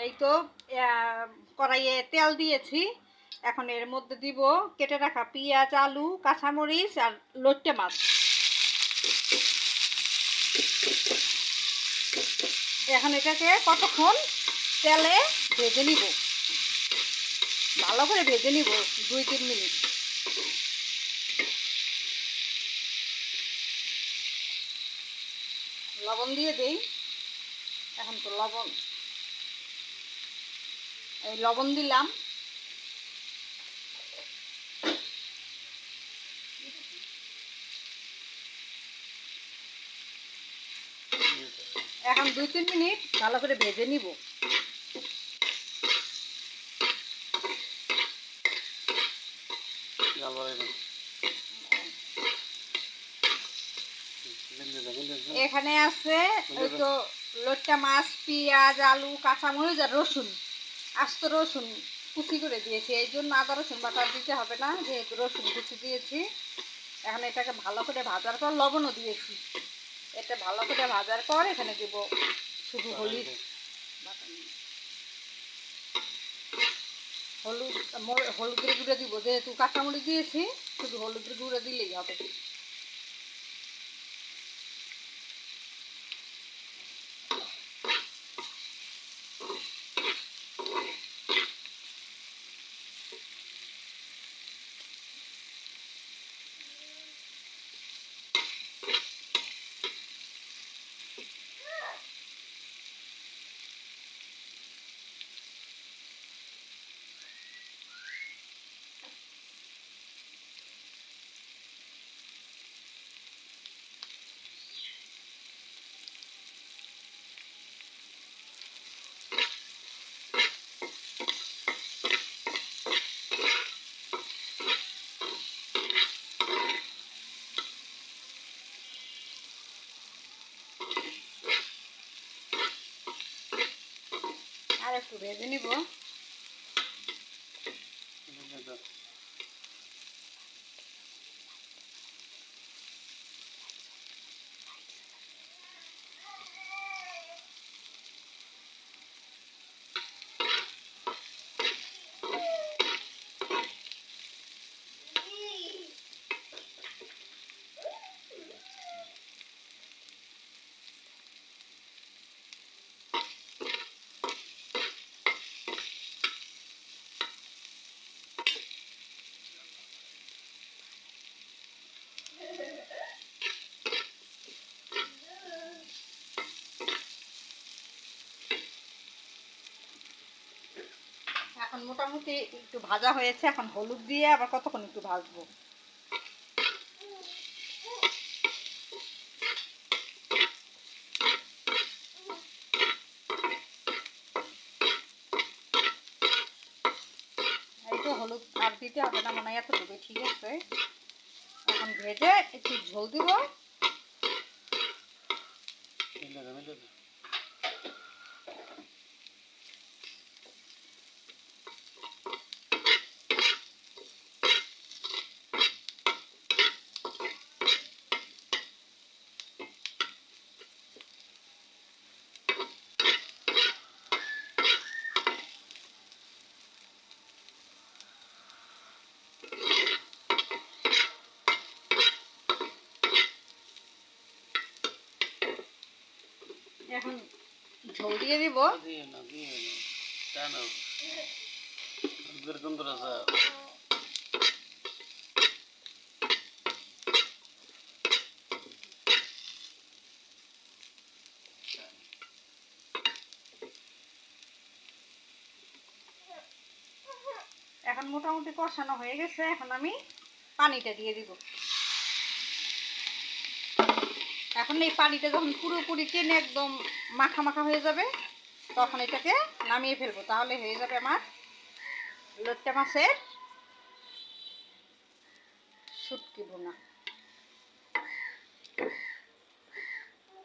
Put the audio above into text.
এই তো কড়াইয়ে তেল দিয়েছি। এখন এর মধ্যে দিব কেটে রাখা পেঁয়াজ, আলু, কাঁচামরিচ আর লইট্টে মাছ। এখন এটাকে কতক্ষণ তেলে ভেজে নিব, ভালো করে ভেজে নিব 2-3 মিনিট। লবণ দিয়ে দেই। এখন তো লবণ দিলাম। এখন 2-3 মিনিট ভালো করে ভেজে নিব। এখানে আছে ওই তো লইট্টা মাছ, পেঁয়াজ, আলু, কাঁচামরিচ আর রসুন, আস্ত রসুন কুচি করে দিয়েছি। এই জন্য আদা রসুন বাটা দিতে হবে না, যেহেতু রসুন কুচি দিয়েছি। এখন এটাকে ভালো করে ভাজার পর লবণও দিয়েছি। এটা ভালো করে ভাজার পর এখানে দেব শুধু হলুদ হলুদের গুঁড়ো দিব, যেহেতু কাঁচামরিচ দিয়েছি শুধু হলুদের গুঁড়ো দিলেই হবে। আর একটু ভেজে নিব। এখন মোটামুটি একটু ভাজা হয়েছে। এখন হলুদ দিয়ে আবার কতক্ষণ একটু ভাজবো। এই তো হলুদ আর দিতে হবে না মনে হয়, এতটুকু ঠিক আছে। এখন ভেজে একটু ঝোল দিব। এখন ঝোল দিয়ে দিব। এখন মোটামুটি কষানো হয়ে গেছে। এখন আমি পানিটা দিয়ে দিব। এখন এই পানিটা যখন পুরোপুরি টেনে একদম মাখা মাখা হয়ে যাবে, তখন এটাকে নামিয়ে ফেলবো। তাহলে হয়ে যাবে আমার লইট্টা মাছের শুটকি ভুনা।